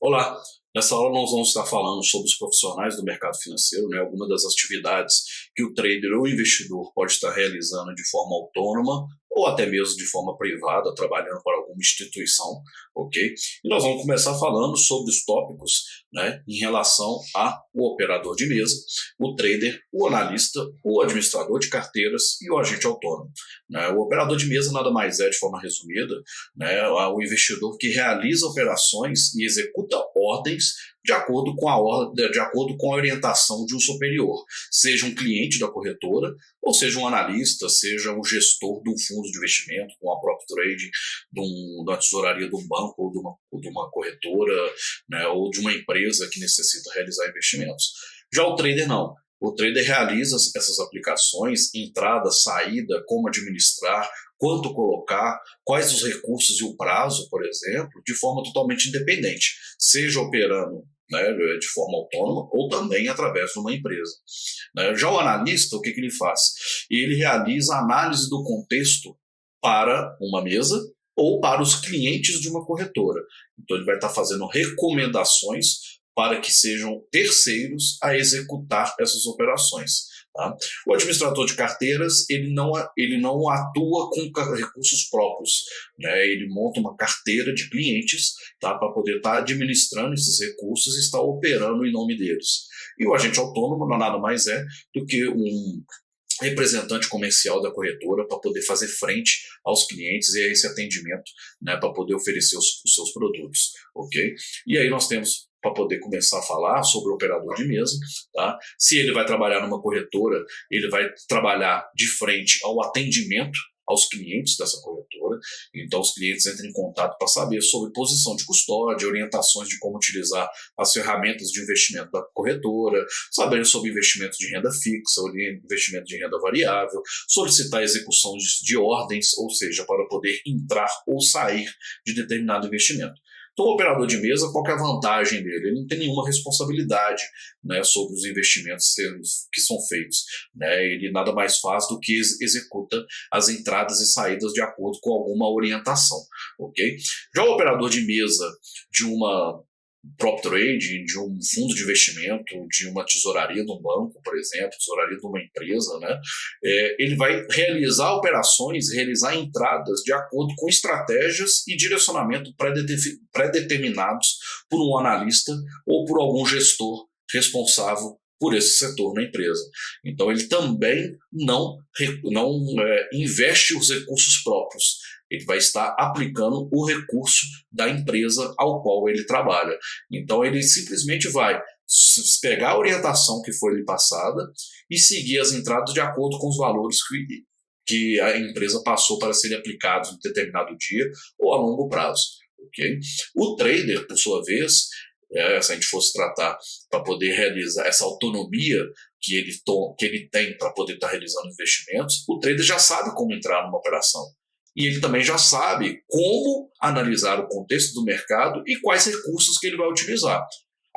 Olá, nessa aula nós vamos estar falando sobre os profissionais do mercado financeiro, né, algumas das atividades que o trader ou investidor pode estar realizando de forma autônoma ou até mesmo de forma privada, trabalhando para alguma instituição, ok? E nós vamos começar falando sobre os tópicos, né, em relação ao operador de mesa, o trader, o analista, o administrador de carteiras e o agente autônomo. Né? O operador de mesa nada mais é, de forma resumida, né, o investidor que realiza operações e executa ordens de acordo com de acordo com a orientação de um superior, seja um cliente da corretora, ou seja um analista, seja um gestor de um fundo de investimento, com a própria trade, da tesouraria de um banco ou de uma corretora, né, ou de uma empresa que necessita realizar investimentos. Já o trader não. O trader realiza essas aplicações, entrada, saída, como administrar, quanto colocar, quais os recursos e o prazo, por exemplo, de forma totalmente independente, seja operando, né, de forma autônoma ou também através de uma empresa. Já o analista, o que ele faz? Ele realiza a análise do contexto para uma mesa ou para os clientes de uma corretora. Então ele vai estar fazendo recomendações para que sejam terceiros a executar essas operações. Tá? O administrador de carteiras ele não atua com recursos próprios, né? Ele monta uma carteira de clientes, tá? Para poder estar administrando esses recursos e estar operando em nome deles. E o agente autônomo não nada mais é do que um representante comercial da corretora para poder fazer frente aos clientes e a esse atendimento, né, para poder oferecer os seus produtos, ok? E aí nós temos para poder começar a falar sobre o operador de mesa, tá? Se ele vai trabalhar numa corretora, ele vai trabalhar de frente ao atendimento aos clientes dessa corretora, então os clientes entram em contato para saber sobre posição de custódia, orientações de como utilizar as ferramentas de investimento da corretora, saber sobre investimento de renda fixa, investimento de renda variável, solicitar a execução de ordens, ou seja, para poder entrar ou sair de determinado investimento. Então, o operador de mesa, qual que é a vantagem dele? Ele não tem nenhuma responsabilidade, né, sobre os investimentos que são feitos. Né? Ele nada mais faz do que executa as entradas e saídas de acordo com alguma orientação. Okay? Já o operador de mesa de uma prop trade, de um fundo de investimento, de uma tesouraria de um banco, por exemplo, tesouraria de uma empresa, né? Ele vai realizar operações, realizar entradas de acordo com estratégias e direcionamento pré-determinados por um analista ou por algum gestor responsável por esse setor na empresa. Então ele também não investe os recursos próprios. Ele vai estar aplicando o recurso da empresa ao qual ele trabalha. Então ele simplesmente vai pegar a orientação que foi lhe passada e seguir as entradas de acordo com os valores que a empresa passou para serem aplicados em determinado dia ou a longo prazo. Okay? O trader, por sua vez, se a gente fosse tratar para poder realizar essa autonomia que ele tem para poder estar realizando investimentos, o trader já sabe como entrar numa operação. E ele também já sabe como analisar o contexto do mercado e quais recursos que ele vai utilizar.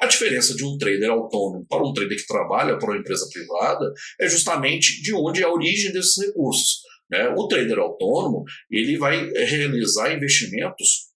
A diferença de um trader autônomo para um trader que trabalha para uma empresa privada é justamente de onde é a origem desses recursos. Né? O trader autônomo ele vai realizar investimentos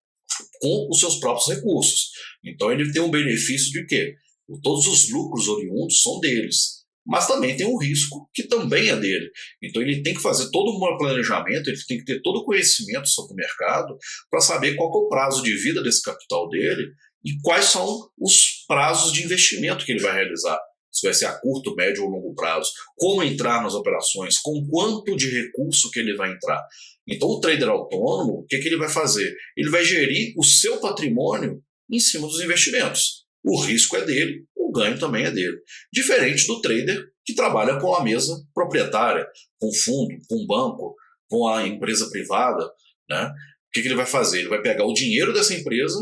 com os seus próprios recursos. Então ele tem um benefício de quê? Todos os lucros oriundos são deles. Mas também tem um risco que também é dele. Então ele tem que fazer todo um planejamento, ele tem que ter todo o conhecimento sobre o mercado para saber qual é o prazo de vida desse capital dele e quais são os prazos de investimento que ele vai realizar. Se vai ser a curto, médio ou longo prazo, como entrar nas operações, com quanto de recurso que ele vai entrar. Então o trader autônomo, o que ele vai fazer? Ele vai gerir o seu patrimônio em cima dos investimentos. O risco é dele, o ganho também é dele. Diferente do trader que trabalha com a mesa proprietária, com fundo, com banco, com a empresa privada. Né? O que ele vai fazer? Ele vai pegar o dinheiro dessa empresa,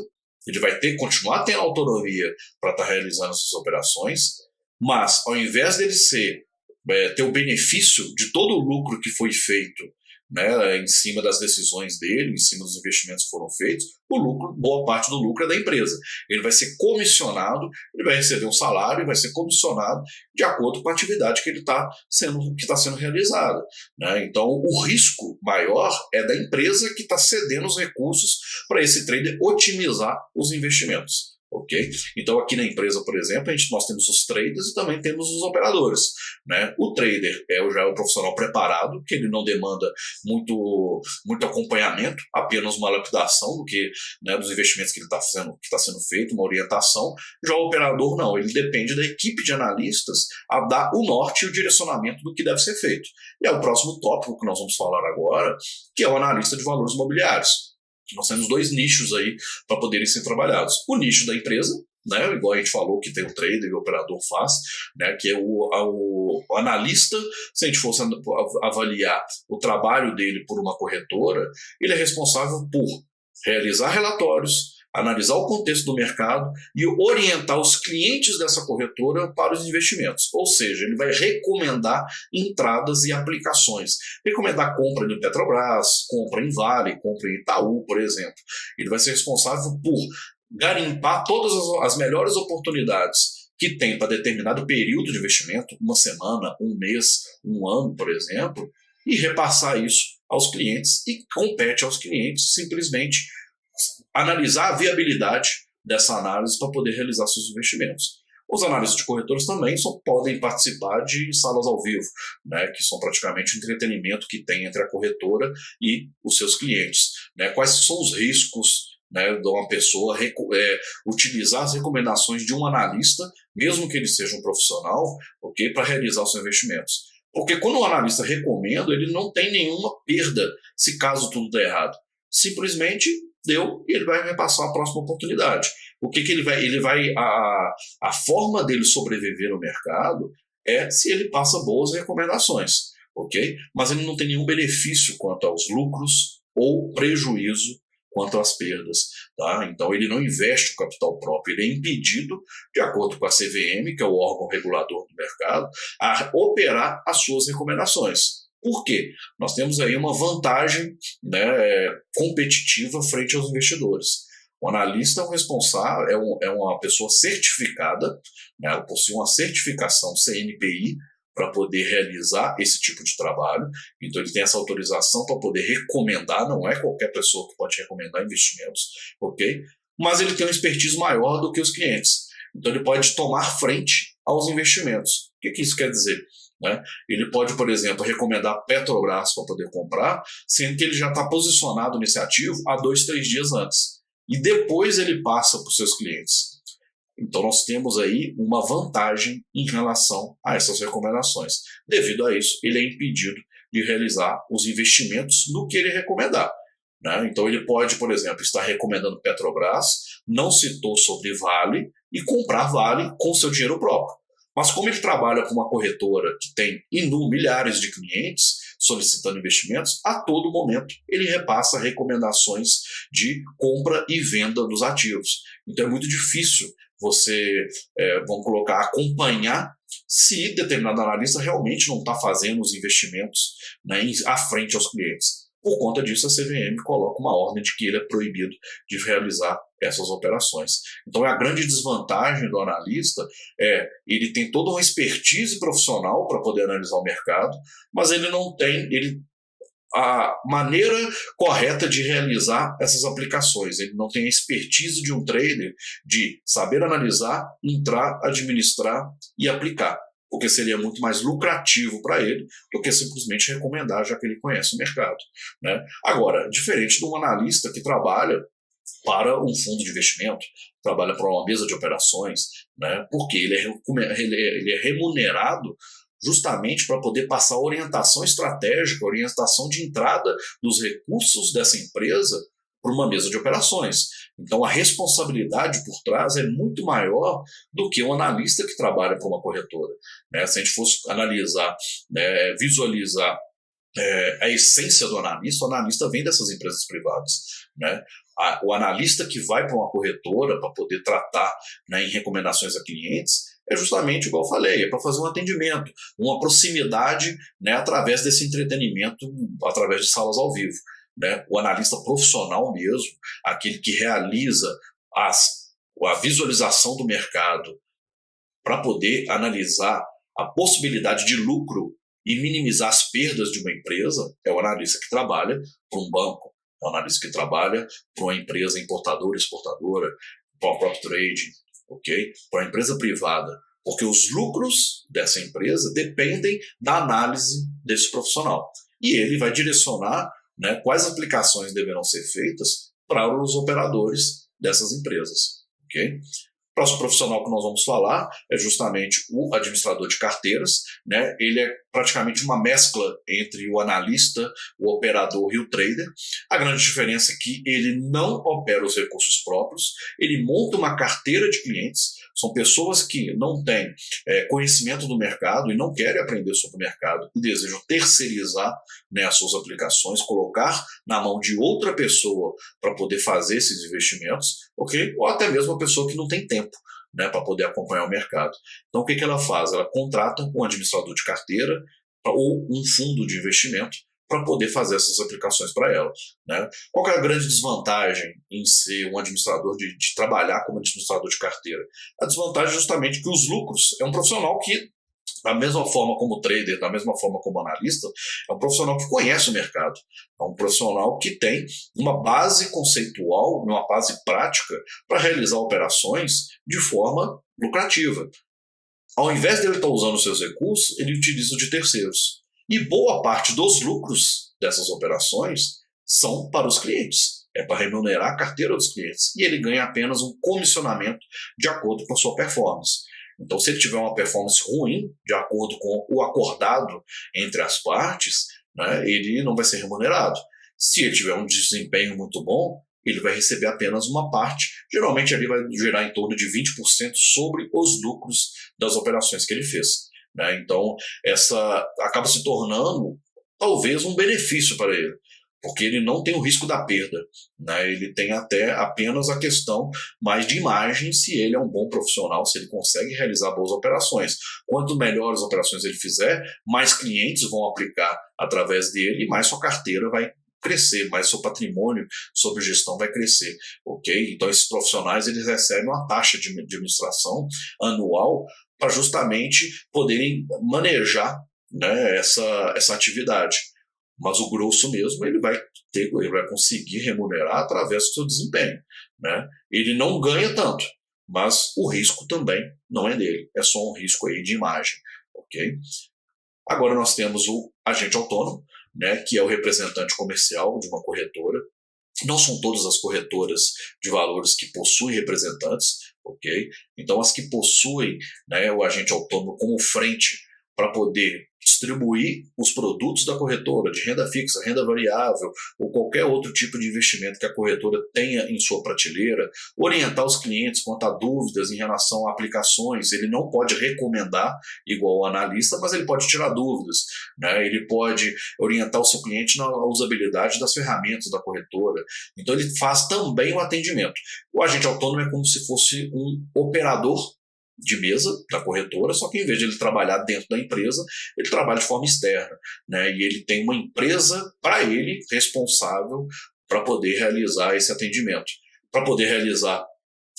ele vai continuar tendo autonomia para estar realizando essas operações, mas ao invés dele ter o benefício de todo o lucro que foi feito, né, em cima das decisões dele, em cima dos investimentos que foram feitos, boa parte do lucro é da empresa. Ele vai ser comissionado, ele vai receber um salário e vai ser comissionado de acordo com a atividade que está sendo realizada. Né? Então, o risco maior é da empresa que está cedendo os recursos para esse trader otimizar os investimentos. Ok? ok? Então aqui na empresa, por exemplo, nós temos os traders e também temos os operadores, né? O trader já é o profissional preparado, que ele não demanda muito acompanhamento, apenas uma lapidação do que, né, dos investimentos que ele está sendo feito, uma orientação. Já o operador não, ele depende da equipe de analistas a dar o norte e o direcionamento do que deve ser feito. E é o próximo tópico que nós vamos falar agora, que é o analista de valores imobiliários. Nós temos dois nichos aí para poderem ser trabalhados. O nicho da empresa, né, igual a gente falou que tem o trader e o operador faz, né, que é o analista. Se a gente fosse avaliar o trabalho dele por uma corretora, ele é responsável por realizar relatórios, analisar o contexto do mercado e orientar os clientes dessa corretora para os investimentos. Ou seja, ele vai recomendar entradas e aplicações. Recomendar compra no Petrobras, compra em Vale, compra em Itaú, por exemplo. Ele vai ser responsável por garimpar todas as melhores oportunidades que tem para determinado período de investimento, uma semana, um mês, um ano, por exemplo, e repassar isso aos clientes, e compete aos clientes simplesmente analisar a viabilidade dessa análise para poder realizar seus investimentos. Os analistas de corretores também podem participar de salas ao vivo, né, que são praticamente o entretenimento que tem entre a corretora e os seus clientes. Né? Quais são os riscos, né, de uma pessoa utilizar as recomendações de um analista, mesmo que ele seja um profissional, okay, para realizar os seus investimentos? Porque quando o analista recomenda, ele não tem nenhuma perda se caso tudo der errado. Simplesmente deu e ele vai repassar a próxima oportunidade. O que ele vai a forma dele sobreviver no mercado é se ele passa boas recomendações, ok? Mas ele não tem nenhum benefício quanto aos lucros ou prejuízo quanto às perdas, tá? Então ele não investe o capital próprio, ele é impedido, de acordo com a CVM, que é o órgão regulador do mercado, a operar as suas recomendações. Por quê? Nós temos aí uma vantagem, né, competitiva frente aos investidores. O analista é um responsável, é uma pessoa certificada, né, ela possui uma certificação CNPI para poder realizar esse tipo de trabalho. Então ele tem essa autorização para poder recomendar, não é qualquer pessoa que pode recomendar investimentos, ok? Mas ele tem uma expertise maior do que os clientes. Então ele pode tomar frente aos investimentos. O que isso quer dizer? Né? Ele pode, por exemplo, recomendar Petrobras para poder comprar, sendo que ele já está posicionado nesse ativo há 2, 3 dias antes. E depois ele passa para os seus clientes. Então nós temos aí uma vantagem em relação a essas recomendações. Devido a isso, ele é impedido de realizar os investimentos no que ele recomendar. Né? Então ele pode, por exemplo, estar recomendando Petrobras, não citou sobre Vale e comprar Vale com seu dinheiro próprio. Mas como ele trabalha com uma corretora que tem milhares de clientes solicitando investimentos, a todo momento ele repassa recomendações de compra e venda dos ativos. Então é muito difícil você, vamos colocar, acompanhar se determinado analista realmente não está fazendo os investimentos, né, à frente aos clientes. Por conta disso, a CVM coloca uma ordem de que ele é proibido de realizar essas operações. Então, a grande desvantagem do analista ele tem toda uma expertise profissional para poder analisar o mercado, mas ele não tem a maneira correta de realizar essas aplicações. Ele não tem a expertise de um trader de saber analisar, entrar, administrar e aplicar, porque seria muito mais lucrativo para ele do que simplesmente recomendar, já que ele conhece o mercado. Né? Agora, diferente de um analista que trabalha para um fundo de investimento, trabalha para uma mesa de operações, né? Porque ele é remunerado justamente para poder passar orientação estratégica, orientação de entrada dos recursos dessa empresa para uma mesa de operações. Então a responsabilidade por trás é muito maior do que um analista que trabalha para uma corretora. Né? Se a gente fosse analisar, né, visualizar a essência do analista, o analista vem dessas empresas privadas. Né? O analista que vai para uma corretora para poder tratar, né, em recomendações a clientes é justamente, igual eu falei, é para fazer um atendimento, uma proximidade, né, através desse entretenimento, através de salas ao vivo. Né? O analista profissional mesmo, aquele que realiza a visualização do mercado para poder analisar a possibilidade de lucro e minimizar as perdas de uma empresa, é o analista que trabalha para um banco, é o analista que trabalha para uma empresa importadora, exportadora, para o próprio trading, ok? Para a empresa privada, porque os lucros dessa empresa dependem da análise desse profissional. E ele vai direcionar, né, quais aplicações deverão ser feitas para os operadores dessas empresas. Okay? O próximo profissional que nós vamos falar é justamente o administrador de carteiras, né? Ele é praticamente uma mescla entre o analista, o operador e o trader. A grande diferença é que ele não opera os recursos próprios, ele monta uma carteira de clientes, são pessoas que não têm conhecimento do mercado e não querem aprender sobre o mercado e desejam terceirizar, né, as suas aplicações, colocar na mão de outra pessoa para poder fazer esses investimentos, ok? Ou até mesmo uma pessoa que não tem tempo, né, para poder acompanhar o mercado. Então, o que ela faz? Ela contrata um administrador de carteira ou um fundo de investimento para poder fazer essas aplicações para ela. Né? Qual que é a grande desvantagem em ser um administrador, de trabalhar como administrador de carteira? A desvantagem é justamente que os lucros é um profissional que, da mesma forma como trader, da mesma forma como analista, é um profissional que conhece o mercado, é um profissional que tem uma base conceitual, uma base prática para realizar operações de forma lucrativa. Ao invés de ele estar usando os seus recursos, ele utiliza de terceiros. E boa parte dos lucros dessas operações são para os clientes. É para remunerar a carteira dos clientes. E ele ganha apenas um comissionamento de acordo com a sua performance. Então, se ele tiver uma performance ruim, de acordo com o acordado entre as partes, né, ele não vai ser remunerado. Se ele tiver um desempenho muito bom, ele vai receber apenas uma parte. Geralmente, ele vai gerar em torno de 20% sobre os lucros das operações que ele fez. Né? Então, essa acaba se tornando talvez um benefício para ele, porque ele não tem o risco da perda, né? Ele tem até apenas a questão mais de imagem, se ele é um bom profissional, se ele consegue realizar boas operações. Quanto melhores operações ele fizer, mais clientes vão aplicar através dele e mais sua carteira vai crescer, mais seu patrimônio sobre gestão vai crescer, ok? Então esses profissionais eles recebem uma taxa de administração anual para justamente poderem manejar, né, essa atividade. Mas o grosso mesmo ele vai conseguir remunerar através do seu desempenho. Né? Ele não ganha tanto, mas o risco também não é dele, é só um risco aí de imagem. Okay? Agora nós temos o agente autônomo, né, que é o representante comercial de uma corretora. Não são todas as corretoras de valores que possuem representantes, ok? Então as que possuem, né, o agente autônomo como frente para poder distribuir os produtos da corretora, de renda fixa, renda variável, ou qualquer outro tipo de investimento que a corretora tenha em sua prateleira, orientar os clientes quanto a dúvidas em relação a aplicações. Ele não pode recomendar igual o analista, mas ele pode tirar dúvidas, né? Ele pode orientar o seu cliente na usabilidade das ferramentas da corretora. Então ele faz também o atendimento. O agente autônomo é como se fosse um operador de mesa da corretora, só que em vez de ele trabalhar dentro da empresa, ele trabalha de forma externa, né? E ele tem uma empresa para ele responsável para poder realizar esse atendimento. Para poder realizar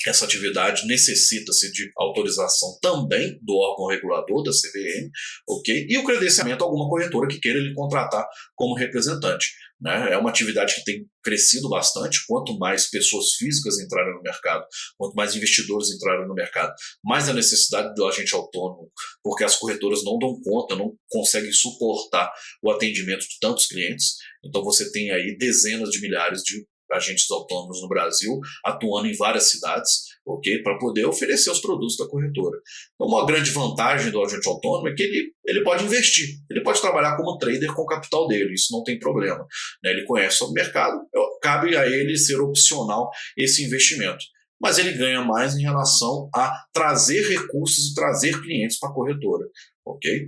essa atividade necessita-se de autorização também do órgão regulador da CVM, ok? E o credenciamento a alguma corretora que queira ele contratar como representante. Né? É uma atividade que tem crescido bastante. Quanto mais pessoas físicas entrarem no mercado, quanto mais investidores entrarem no mercado, mais a necessidade do agente autônomo, porque as corretoras não dão conta, não conseguem suportar o atendimento de tantos clientes. Então você tem aí dezenas de milhares de agentes autônomos no Brasil, atuando em várias cidades, ok? Para poder oferecer os produtos da corretora. Então, uma grande vantagem do agente autônomo é que ele pode investir, ele pode trabalhar como trader com o capital dele, isso não tem problema. Né? Ele conhece o mercado, cabe a ele ser opcional esse investimento. Mas ele ganha mais em relação a trazer recursos e trazer clientes para a corretora, ok?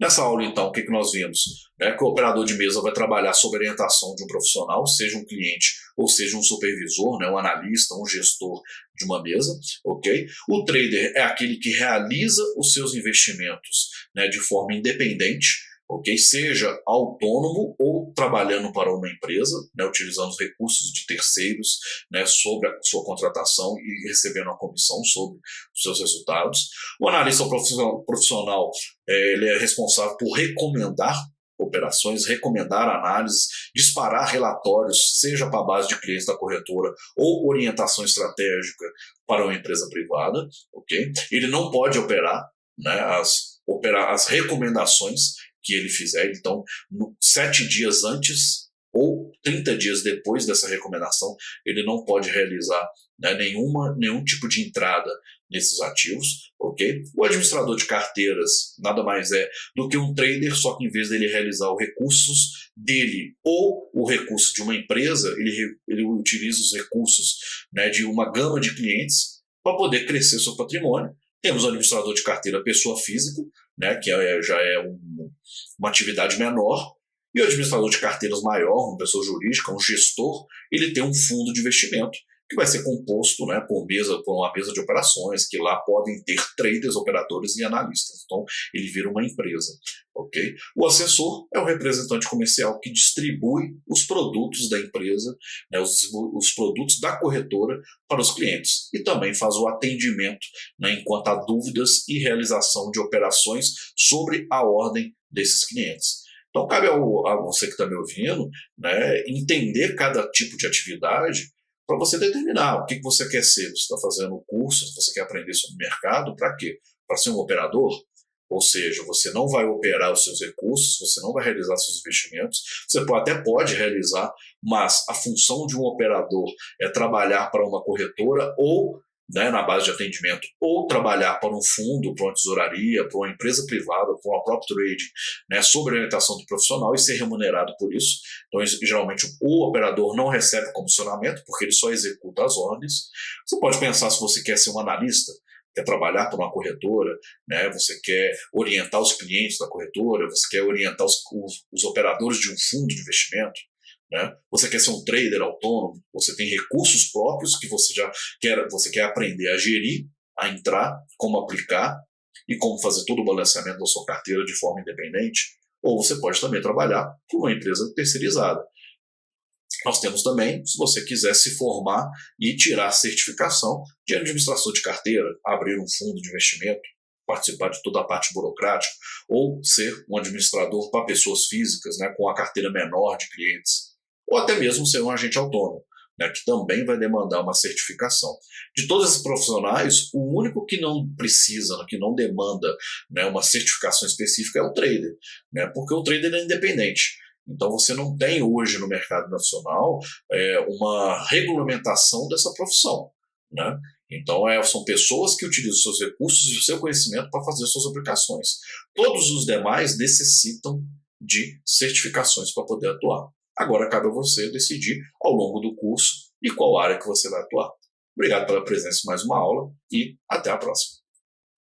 Nessa aula, então, o que nós vimos? Que o operador de mesa vai trabalhar sob orientação de um profissional, seja um cliente ou seja um supervisor, um analista, um gestor de uma mesa. Okay? O trader é aquele que realiza os seus investimentos, de forma independente, okay? Seja autônomo ou trabalhando para uma empresa, utilizando os recursos de terceiros, sobre a sua contratação e recebendo uma comissão sobre os seus resultados. O analista profissional ele é responsável por recomendar operações, recomendar análises, disparar relatórios, seja para a base de clientes da corretora ou orientação estratégica para uma empresa privada, ok? Ele não pode operar, né, as recomendações que ele fizer. Então, 7 dias antes ou 30 dias depois dessa recomendação, ele não pode realizar, né, nenhum tipo de entrada nesses ativos, ok? O administrador de carteiras nada mais é do que um trader, só que em vez dele realizar os recursos dele ou o recurso de uma empresa, ele utiliza os recursos, né, de uma gama de clientes para poder crescer seu patrimônio. Temos o administrador de carteira pessoa física, né, que já é uma atividade menor, e o administrador de carteiras maior, uma pessoa jurídica, um gestor, ele tem um fundo de investimento que vai ser composto, né, por uma mesa de operações, que lá podem ter traders, operadores e analistas. Então, ele vira uma empresa. Okay? O assessor é o representante comercial que distribui os produtos da empresa, né, os produtos da corretora para os clientes. E também faz o atendimento, né, enquanto há dúvidas e realização de operações sobre a ordem desses clientes. Então, cabe a você que está me ouvindo, né, entender cada tipo de atividade para você determinar o que você quer ser. Você está fazendo um curso, você quer aprender sobre o mercado, para quê? Para ser um operador? Ou seja, você não vai operar os seus recursos, você não vai realizar seus investimentos, você até pode realizar, mas a função de um operador é trabalhar para uma corretora ou, né, na base de atendimento, ou trabalhar para um fundo, para uma tesouraria, para uma empresa privada, para uma própria trade, né, sob orientação do profissional e ser remunerado por isso. Então, geralmente, o operador não recebe comissionamento, porque ele só executa as ordens. Você pode pensar se você quer ser um analista, quer trabalhar para uma corretora, né, você quer orientar os clientes da corretora, você quer orientar os operadores de um fundo de investimento, né? Você quer ser um trader autônomo, você tem recursos próprios que você quer aprender a gerir, a entrar, como aplicar e como fazer todo o balanceamento da sua carteira de forma independente, ou você pode também trabalhar com uma empresa terceirizada. Nós temos também, se você quiser se formar e tirar a certificação de administração de carteira, abrir um fundo de investimento, participar de toda a parte burocrática, ou ser um administrador para pessoas físicas, né, com a carteira menor de clientes, ou até mesmo ser um agente autônomo, né, que também vai demandar uma certificação. De todos esses profissionais, o único que não precisa, que não demanda, né, uma certificação específica é o trader, né, porque o trader é independente. Então você não tem hoje no mercado nacional uma regulamentação dessa profissão, né? Então são pessoas que utilizam seus recursos e o seu conhecimento para fazer suas aplicações. Todos os demais necessitam de certificações para poder atuar. Agora cabe a você decidir ao longo do curso de qual área que você vai atuar. Obrigado pela presença em mais uma aula e até a próxima.